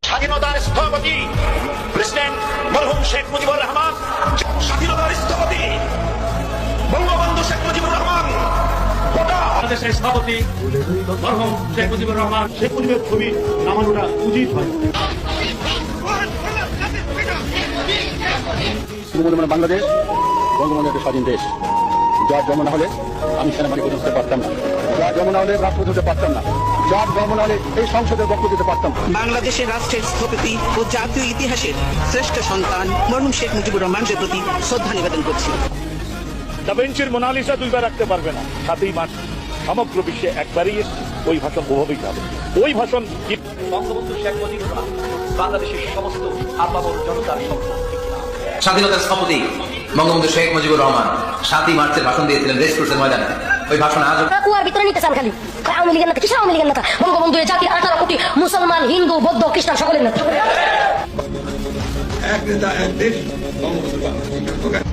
স্বাধীনতার স্থপতি প্রেসিডেন্ট মরহুম শেখ মুজিবুর রহমান, স্বাধীনতার স্থপতি বঙ্গবন্ধু শেখ মুজিবুর রহমান, বাংলাদেশের স্থপতি মরহুম শেখ মুজিবুর রহমান। শেখ মুজিবের ছবি নামানোটা উচিত হয়। বাংলাদেশ বঙ্গবন্ধু একটা স্বাধীন দেশ, যার জন্ম না হলে আমি সেনাবাহিনী প্রধান হতে পারতাম না, যার জন্ম না হলে রাষ্ট্রপতি হতে পারতাম না, যার জন্ম না হলে এই সংসদের বক্তব্য দিতে পারতাম। বাংলাদেশের রাষ্ট্রের স্থপতি ও জাতীয় ইতিহাসের শ্রেষ্ঠ সন্তান মরহুম শেখ মুজিবুর রহমানের প্রতি শ্রদ্ধা নিবেদন করছি। দা ভিঞ্চির মোনালিসা দুইবার রাখতে পারবে না, 7ই মার্চ সমগ্র বিশ্বে একবারই ওই ভাষণ প্রভাবিত হবে। ওই ভাষণ বঙ্গবন্ধু শেখ মুজিবুর রহমান বাংলাদেশের সমস্ত আপামর জনতার স্বাধীনতার স্থপতি বঙ্গবন্ধু শেখ মুজিবুর রহমান 7ই মার্চের ভাষণ দিয়েছিলেন রেসকোর্সের ময়দানে। ওই ভাষণ আজ কুয়ার ভিতরে নিতে চান খালি আওয়ামী লীগের নেতা, কিসের আওয়ামী লীগের নেতা? বঙ্গবন্ধু এই জাতির 18 কোটি মুসলমান, হিন্দু, বৌদ্ধ, খ্রিস্টান সকলের নেতা। এক নেতা এক দেশ, বঙ্গবন্ধু বাংলাদেশ।